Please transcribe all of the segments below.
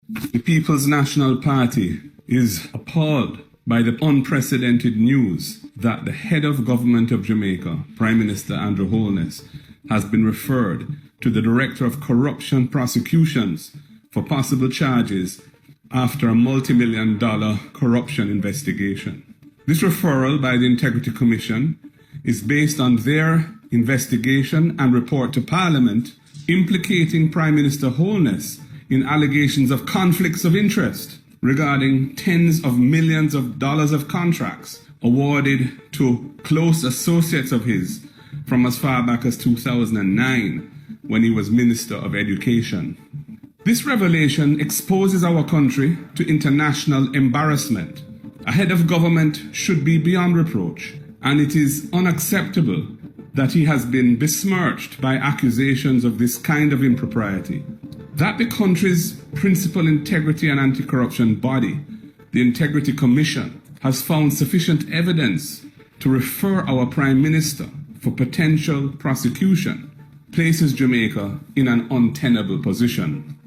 The People's National Party is appalled by the unprecedented news that the head of government of Jamaica, Prime Minister Andrew Holness, has been referred to the Director of Corruption Prosecutions for possible charges after a multi-million-dollar corruption investigation. This referral by the Integrity Commission is based on their investigation and report to Parliament implicating Prime Minister Holness in allegations of conflicts of interest regarding tens of millions of dollars of contracts awarded to close associates of his from as far back as 2009 when he was Minister of Education. This revelation exposes our country to international embarrassment. A head of government should be beyond reproach, and it is unacceptable that he has been besmirched by accusations of this kind of impropriety. That the country's principal integrity and anti-corruption body, the Integrity Commission, has found sufficient evidence to refer our Prime Minister for potential prosecution places Jamaica in an untenable position.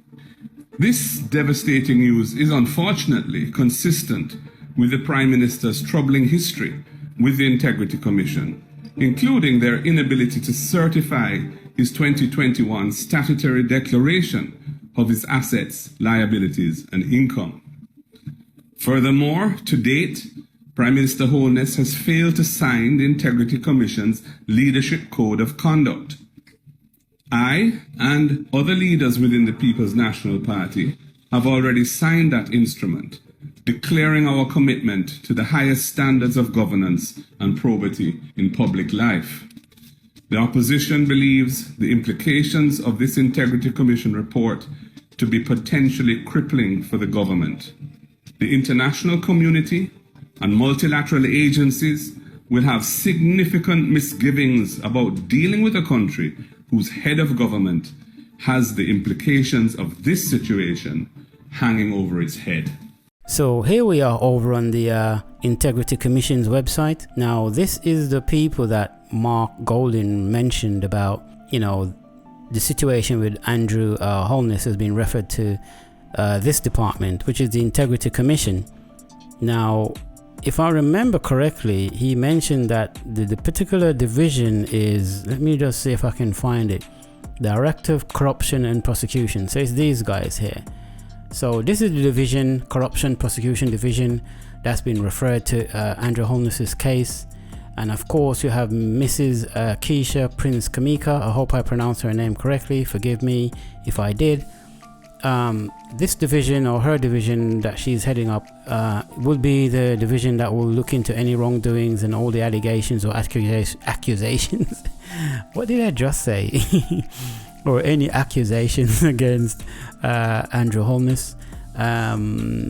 This devastating news is unfortunately consistent with the Prime Minister's troubling history with the Integrity Commission, including their inability to certify his 2021 statutory declaration of his assets, liabilities, and income. Furthermore, to date, Prime Minister Holness has failed to sign the Integrity Commission's Leadership Code of Conduct. I and other leaders within the People's National Party have already signed that instrument, declaring our commitment to the highest standards of governance and probity in public life. The opposition believes the implications of this Integrity Commission report to be potentially crippling for the government. The international community and multilateral agencies will have significant misgivings about dealing with a country whose head of government has the implications of this situation hanging over its head. So here we are over on the Integrity Commission's website. Now this is the people that Mark Golding mentioned about, the situation with Andrew Holness has been referred to this department, which is the Integrity Commission. Now, if I remember correctly, he mentioned that the particular division is, let me just see if I can find it, Director of Corruption and Prosecution. So it's these guys here. So this is the division, Corruption Prosecution Division, that's been referred to Andrew Holness's case. And of course you have Mrs. Keisha Prince Kamika. I hope I pronounced her name correctly. Forgive me if I did. This division, or her division that she's heading up, will be the division that will look into any wrongdoings and all the allegations or accusations. What did I just say? Or any accusations against Andrew Holness.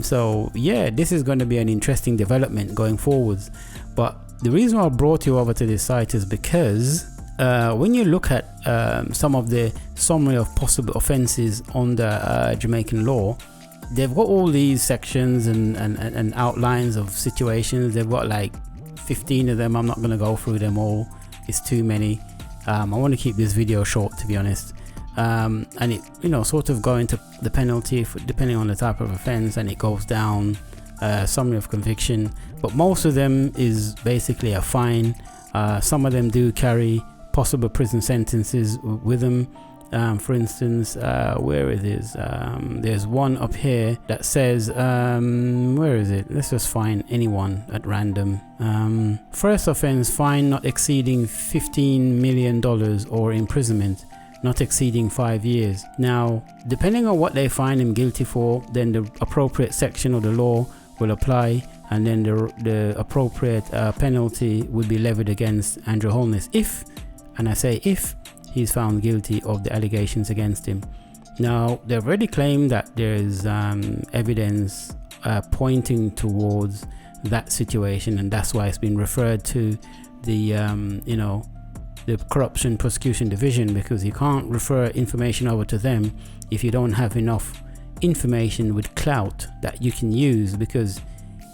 So yeah, this is going to be an interesting development going forwards. But the reason why I brought you over to this site is because when you look at some of the summary of possible offences under Jamaican law, they've got all these sections and outlines of situations. They've got like 15 of them. I'm not going to go through them all. It's too many. I want to keep this video short, to be honest. And it, sort of go into the penalty depending on the type of offence, and it goes down summary of conviction. But most of them is basically a fine. Some of them do carry possible prison sentences with them. For instance, where it is, there's one up here that says, where is it? Let's just find anyone at random. First offense, fine not exceeding $15 million or imprisonment not exceeding 5 years. Now, depending on what they find him guilty for, then the appropriate section of the law will apply, and then the appropriate penalty will be levied against Andrew Holness if, and I say if, he's found guilty of the allegations against him. Now, they've already claimed that there is evidence pointing towards that situation, and that's why it's been referred to the the Corruption Prosecution Division, because you can't refer information over to them if you don't have enough information with clout that you can use, because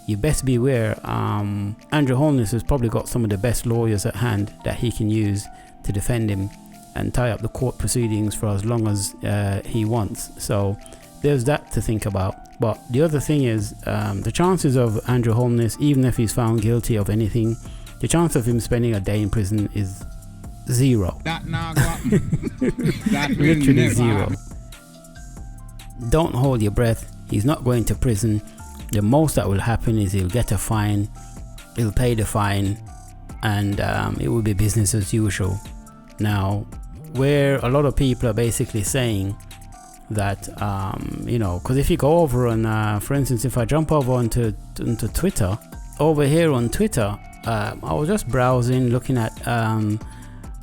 you best beware, Andrew Holness has probably got some of the best lawyers at hand that he can use to defend him and tie up the court proceedings for as long as he wants. So there's that to think about. But the other thing is, the chances of Andrew Holness, even if he's found guilty of anything, the chance of him spending a day in prison is zero. That now go that Literally zero. Don't hold your breath. He's not going to prison. The most that will happen is he'll get a fine, he'll pay the fine, and it will be business as usual. Now, where a lot of people are basically saying that, because if you go over on, for instance, if I jump over onto Twitter, over here on Twitter, I was just browsing, looking at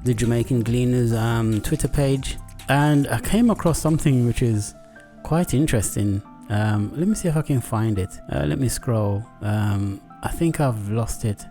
the Jamaican Gleaners Twitter page, and I came across something which is quite interesting. Let me see if I can find it. Let me scroll. I think I've lost it.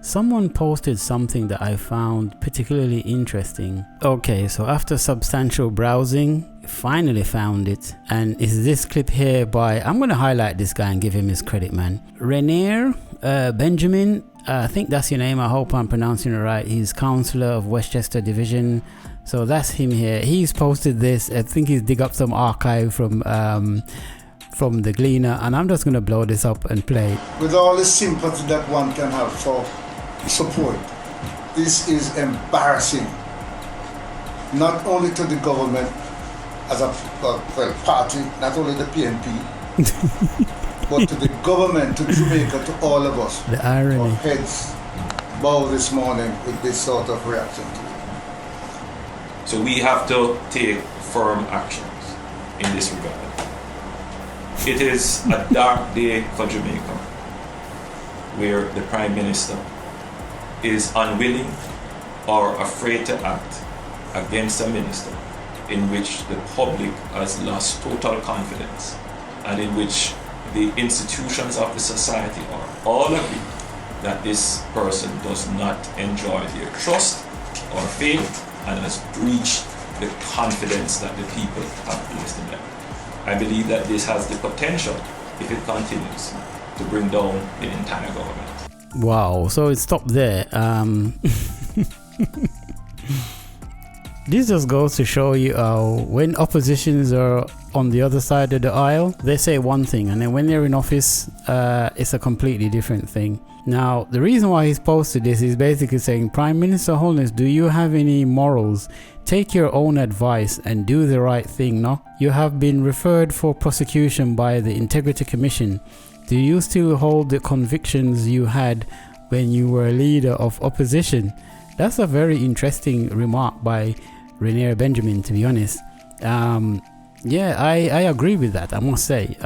Someone posted something that I found particularly interesting. Okay, so after substantial browsing, finally found it, and it's this clip here by, I'm going to highlight this guy and give him his credit, man. Rainier Benjamin, I think that's your name, I hope I'm pronouncing it right. He's councillor of Westchester Division. So that's him here. He's posted this. I think he's dig up some archive from the Gleaner, and I'm just going to blow this up and play it. With all the sympathy that one can have for support, this is embarrassing, not only to the government as a party, not only the PNP, but to the government, to Jamaica, to all of us. The irony. Our heads bow this morning with this sort of reaction to it. So we have to take firm actions in this regard. It is a dark day for Jamaica, where the Prime Minister is unwilling or afraid to act against a minister in which the public has lost total confidence and in which the institutions of the society are all agree that this person does not enjoy their trust or faith and has breached the confidence that the people have placed in them. I believe that this has the potential, if it continues, to bring down the entire government. Wow, so it stopped there. This just goes to show you when oppositions are on the other side of the aisle, they say one thing, and then when they're in office, it's a completely different thing. Now, the reason why he's posted this is basically saying, Prime Minister Holness, do you have any morals? Take your own advice and do the right thing, no? You have been referred for prosecution by the Integrity Commission. Do you still hold the convictions you had when you were a leader of opposition? That's a very interesting remark by Rainier Benjamin, to be honest. Yeah, I agree with that, I must say.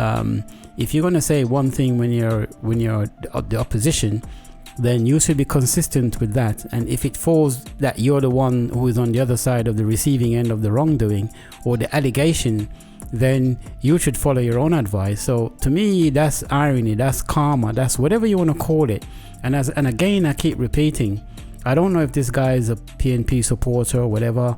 If you're going to say one thing when you're the opposition, then you should be consistent with that. And if it falls that you're the one who is on the other side of the receiving end of the wrongdoing or the allegation, then you should follow your own advice. So to me, that's irony, that's karma, that's whatever you want to call it. And again, I keep repeating, I don't know if this guy is a PNP supporter or whatever,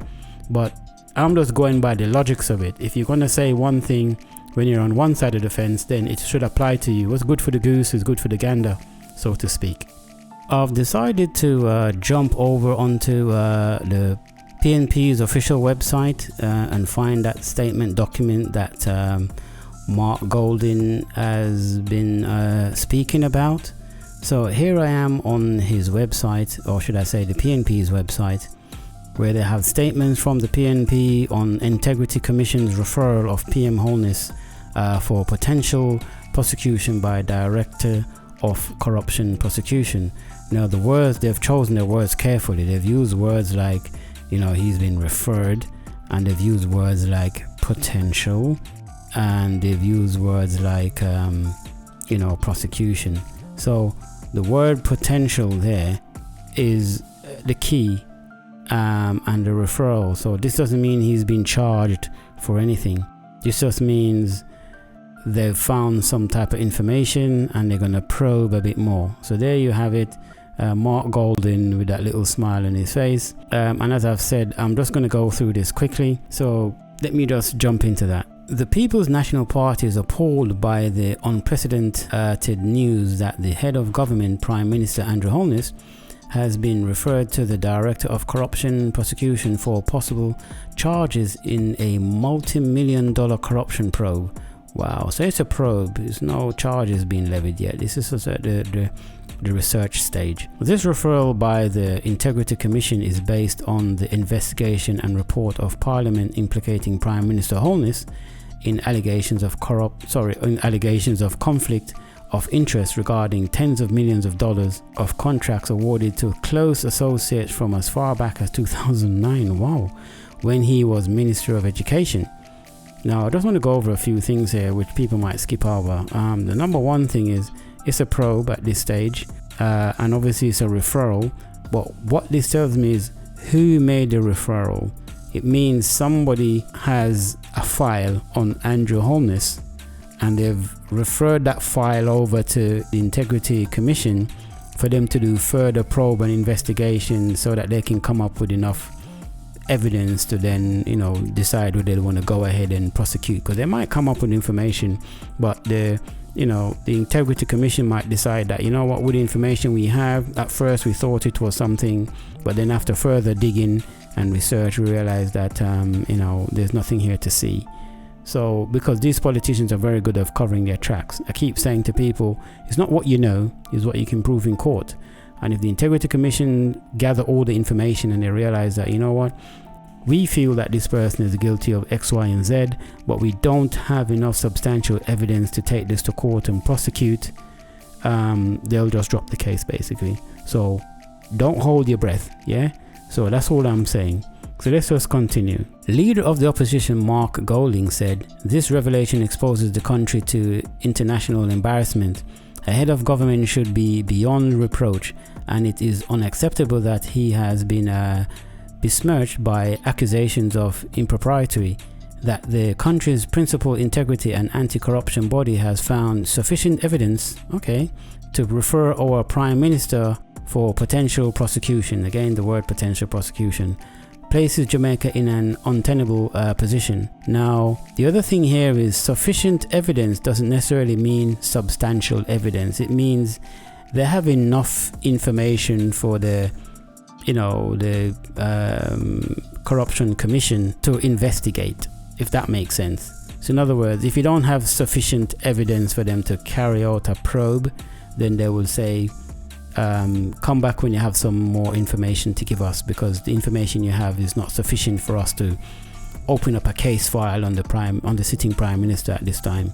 but I'm just going by the logics of it. If you're going to say one thing when you're on one side of the fence, then it should apply to you. What's good for the goose is good for the gander, so to speak. I've decided to jump over onto the PNP's official website and find that statement document that Mark Golding has been speaking about. So here I am on his website, or should I say the PNP's website, where they have statements from the PNP on Integrity Commission's referral of PM Holness for potential prosecution by Director of Corruption Prosecution. Now the words, they've chosen their words carefully. They've used words like, he's been referred, and they've used words like potential, and they've used words like, prosecution. So the word potential there is the key, and the referral. So this doesn't mean he's been charged for anything. This just means they've found some type of information and they're going to probe a bit more. So there you have it. Mark Golding with that little smile on his face. And as I've said, I'm just going to go through this quickly. So let me just jump into that. The People's National Party is appalled by the unprecedented news that the head of government, Prime Minister Andrew Holness, has been referred to the Director of Corruption Prosecution for possible charges in a multi-million-dollar corruption probe. Wow, so it's a probe. There's no charges being levied yet. This is just at the research stage. This referral by the Integrity Commission is based on the investigation and report of Parliament implicating Prime Minister Holness in allegations of conflict of interest regarding tens of millions of dollars of contracts awarded to close associates from as far back as 2009. Wow, when he was Minister of Education. Now, I just want to go over a few things here which people might skip over. The number one thing is it's a probe at this stage, and obviously it's a referral. But what this tells me is who made the referral. It means somebody has a file on Andrew Holness, and they've referred that file over to the Integrity Commission for them to do further probe and investigation so that they can come up with enough evidence to then, decide whether they want to go ahead and prosecute, because they might come up with information, but the Integrity Commission might decide that, with the information we have, at first we thought it was something, but then after further digging and research we realized that there's nothing here to see. So because these politicians are very good at covering their tracks, I keep saying to people, it's not what you know, it's what you can prove in court. And if the Integrity Commission gather all the information and they realize that, we feel that this person is guilty of X, Y, and Z, but we don't have enough substantial evidence to take this to court and prosecute, they'll just drop the case basically. So don't hold your breath, yeah? So that's all I'm saying. So let's just continue. Leader of the opposition Mark Golding said, "This revelation exposes the country to international embarrassment. A head of government should be beyond reproach, and it is unacceptable that he has been besmirched by accusations of impropriety. That the country's principal integrity and anti-corruption body has found sufficient evidence, to refer our Prime Minister for potential prosecution." Again, the word potential prosecution places Jamaica in an untenable position. Now, the other thing here is sufficient evidence doesn't necessarily mean substantial evidence. It means they have enough information for the Corruption Commission to investigate, if that makes sense. So in other words, if you don't have sufficient evidence for them to carry out a probe, then they will say, come back when you have some more information to give us, because the information you have is not sufficient for us to open up a case file on the sitting Prime Minister at this time.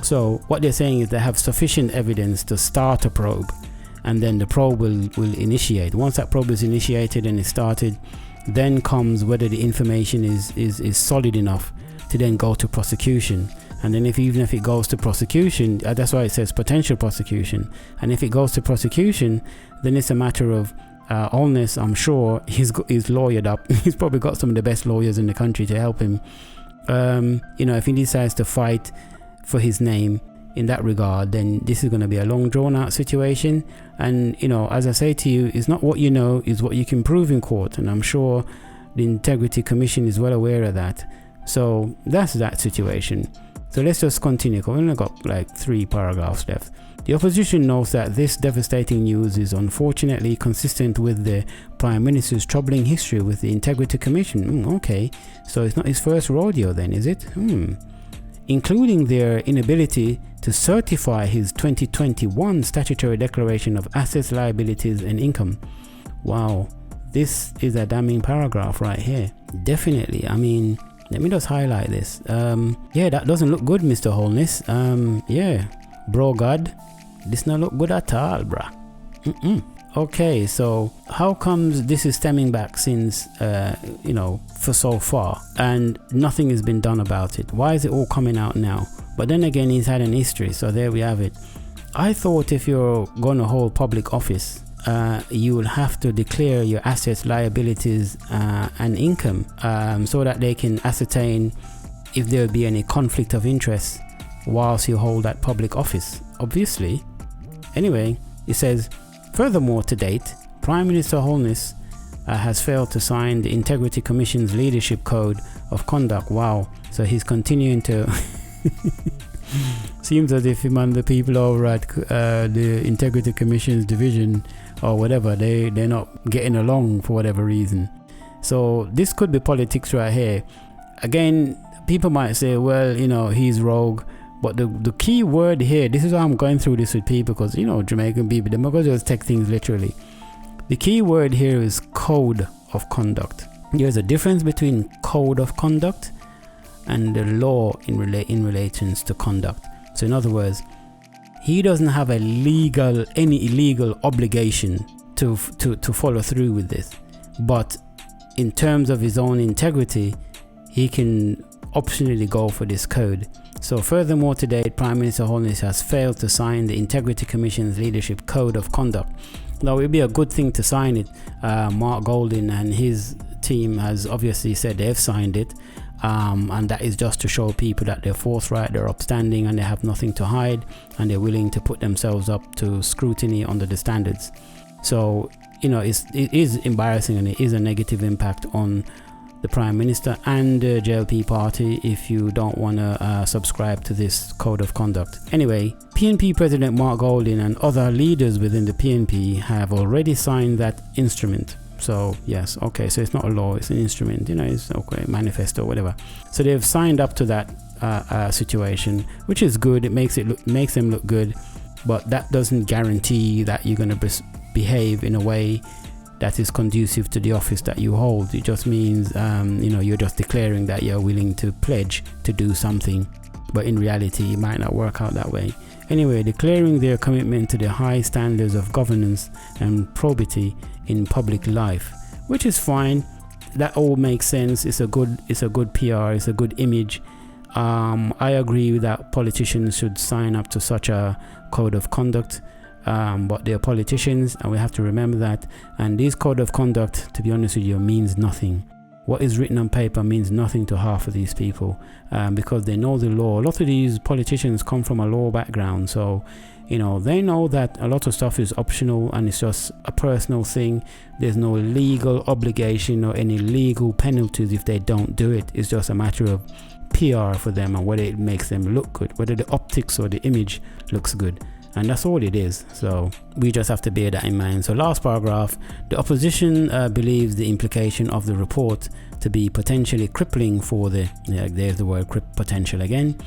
So what they're saying is they have sufficient evidence to start a probe, and then the probe will initiate. Once that probe is initiated and is started, then comes whether the information is solid enough to then go to prosecution. And then even if it goes to prosecution, that's why it says potential prosecution. And if it goes to prosecution, then it's a matter of Holness. I'm sure he's lawyered up. He's probably got some of the best lawyers in the country to help him. If he decides to fight for his name in that regard, then this is going to be a long drawn out situation. And as I say to you, it's not what you know, it's what you can prove in court. And I'm sure the Integrity Commission is well aware of that. So that's that situation. So let's just continue, because we've only got like 3 paragraphs left. The opposition notes that this devastating news is unfortunately consistent with the Prime Minister's troubling history with the Integrity Commission. So it's not his first rodeo then, is it? Including their inability to certify his 2021 statutory declaration of assets, liabilities and income. Wow, this is a damning paragraph right here. Definitely, let me just highlight this. That doesn't look good, Mr. Holness. Bro God, this not look good at all, bruh. Okay, so how comes this is stemming back since, for so far, and nothing has been done about it? Why is it all coming out now? But then again, he's had an history, so there we have it. I thought if you're going to hold public office, you will have to declare your assets, liabilities and income so that they can ascertain if there will be any conflict of interest whilst you hold that public office, obviously. Anyway, it says, furthermore, to date, Prime Minister Holness has failed to sign the Integrity Commission's Leadership Code of Conduct. Wow, so he's continuing to seems as if him and the people over at the Integrity Commission's division or whatever. They're not getting along for whatever reason. So this could be politics right here. Again, people might say, well, he's rogue. But the key word here, this is why I'm going through this with people, because, Jamaican people, they're not going to just take things literally. The key word here is code of conduct. There's a difference between code of conduct and the law in relations to conduct. So in other words, he doesn't have any illegal obligation to follow through with this. But in terms of his own integrity, he can optionally go for this code. So furthermore, to date, Prime Minister Holness has failed to sign the Integrity Commission's Leadership Code of Conduct. Now, it would be a good thing to sign it. Mark Golding and his team has obviously said they've signed it. And that is just to show people that they're forthright, they're upstanding, and they have nothing to hide, and they're willing to put themselves up to scrutiny under the standards. So, it is embarrassing, and it is a negative impact on the Prime Minister and the JLP party if you don't want to subscribe to this code of conduct. Anyway, PNP President Mark Golding and other leaders within the PNP have already signed that instrument. So yes, okay, so it's not a law, it's an instrument, it's okay, manifesto, whatever. So they've signed up to that situation, which is good. It makes them look good, but that doesn't guarantee that you're going to behave in a way that is conducive to the office that you hold. It just means, you're just declaring that you're willing to pledge to do something, but in reality, it might not work out that way. Anyway, declaring their commitment to the high standards of governance and probity in public life, which is fine. That all makes sense. It's a good PR. It's a good image. I agree that politicians should sign up to such a code of conduct. But they're politicians, and we have to remember that. And this code of conduct, to be honest with you, means nothing. What is written on paper means nothing to half of these people, because they know the law. A lot of these politicians come from a law background, so they know that a lot of stuff is optional and it's just a personal thing. There's no legal obligation or any legal penalties if they don't do it. It's just a matter of PR for them and whether it makes them look good, whether the optics or the image looks good. And that's all it is. So we just have to bear that in mind. So last paragraph, the opposition believes the implication of the report to be potentially crippling for there's the word potential again,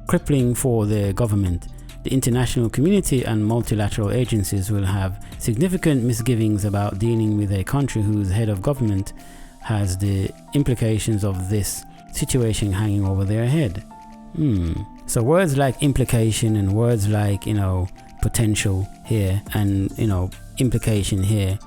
crippling for the government. The international community and multilateral agencies will have significant misgivings about dealing with a country whose head of government has the implications of this situation hanging over their head. So words like implication and words like, potential here and, implication here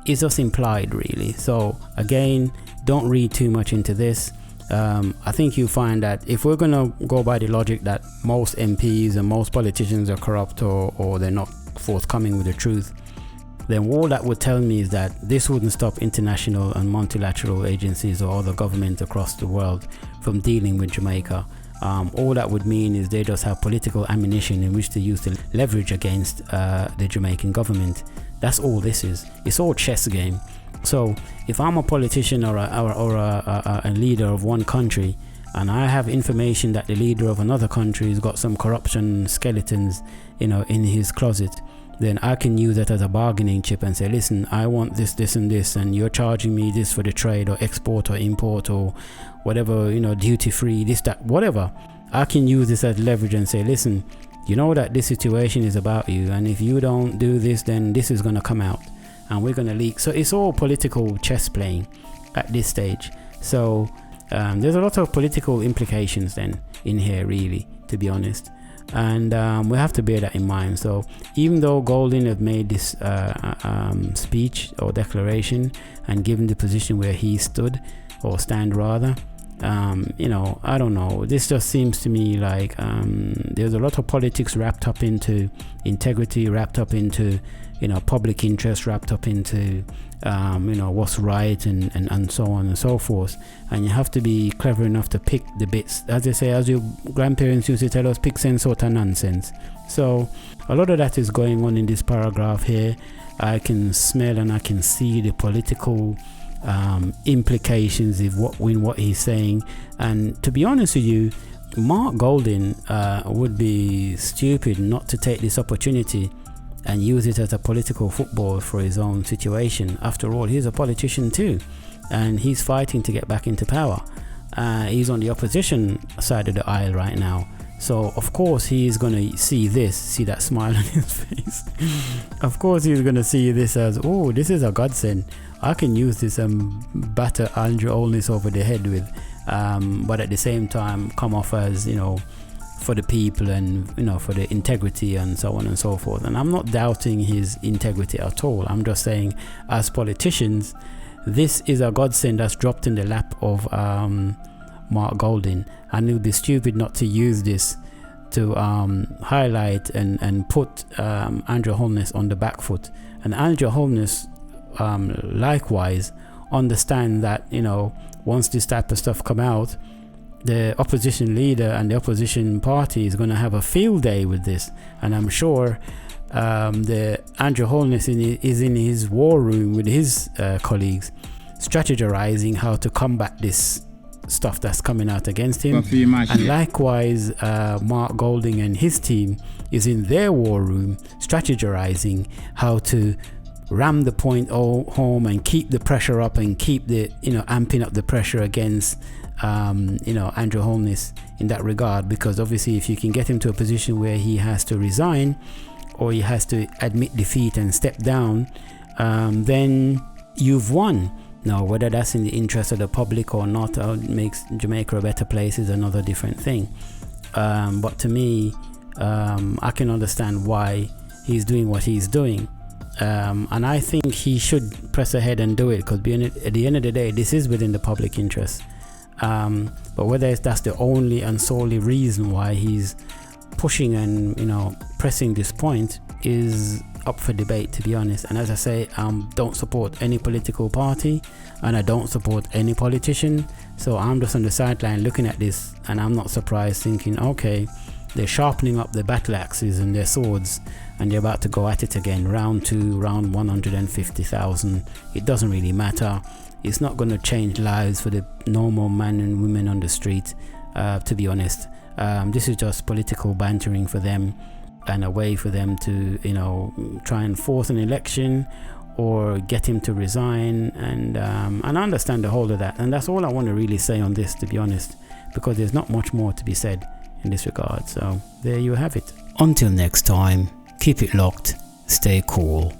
is just implied really. So again, don't read too much into this. I think you find that if we're going to go by the logic that most MPs and most politicians are corrupt or they're not forthcoming with the truth, then all that would tell me is that this wouldn't stop international and multilateral agencies or other governments across the world from dealing with Jamaica. All that would mean is they just have political ammunition in which to use to leverage against the Jamaican government. That's all this is. It's all chess game. So if I'm a politician or a leader of one country, and I have information that the leader of another country has got some corruption skeletons, in his closet, then I can use that as a bargaining chip and say, listen, I want this, this and this, and you're charging me this for the trade or export or import or whatever, duty free, this, that, whatever. I can use this as leverage and say, listen, you know that this situation is about you, and if you don't do this, then this is going to come out and we're going to leak. So it's all political chess playing at this stage. So there's a lot of political implications then in here, really, to be honest. And we have to bear that in mind. So even though Golding had made this speech or declaration and given the position where he stood, or stand rather, I don't know, this just seems to me like there's a lot of politics wrapped up into integrity, wrapped up into public interest, wrapped up into what's right and so on and so forth. And you have to be clever enough to pick the bits, as they say, as your grandparents used to tell us, pick sense out of nonsense. So a lot of that is going on in this paragraph here. I can smell and I can see the political implications of what he's saying. And to be honest with you, Mark Golding would be stupid not to take this opportunity and use it as a political football for his own situation. After all, he's a politician too, and he's fighting to get back into power. He's on the opposition side of the aisle right now. So of course he's going to see that smile on his face. Of course he's going to see this as, oh, this is a godsend. I can use this and batter Andrew Holness over the head with, but at the same time come off as, for the people and, for the integrity and so on and so forth. And I'm not doubting his integrity at all. I'm just saying, as politicians, this is a godsend that's dropped in the lap of Mark Golding, and it would be stupid not to use this to highlight and put Andrew Holness on the back foot. And Andrew Holness likewise understand that, once this type of stuff come out, the opposition leader and the opposition party is going to have a field day with this. And I'm sure the Andrew Holness is in his war room with his colleagues, strategizing how to combat this stuff that's coming out against him. And likewise, Mark Golding and his team is in their war room, strategizing how to ram the point home and keep the pressure up and keep the, amping up the pressure against Andrew Holness in that regard. Because obviously if you can get him to a position where he has to resign or he has to admit defeat and step down, then you've won. Now, whether that's in the interest of the public or not, or makes Jamaica a better place, is another different thing. But to me, I can understand why he's doing what he's doing. And I think he should press ahead and do it, because at the end of the day, this is within the public interest. But whether that's the only and solely reason why he's pushing and, pressing this point is up for debate, to be honest. And as I say, don't support any political party, and I don't support any politician. So I'm just on the sideline looking at this, and I'm not surprised, thinking, okay, they're sharpening up their battle axes and their swords, and they're about to go at it again. Round 2, round 150,000. It doesn't really matter. It's not going to change lives for the normal men and women on the street, to be honest. This is just political bantering for them, and a way for them to, try and force an election or get him to resign. And I understand the whole of that. And that's all I want to really say on this, to be honest, because there's not much more to be said in this regard. So there you have it. Until next time, keep it locked, stay cool.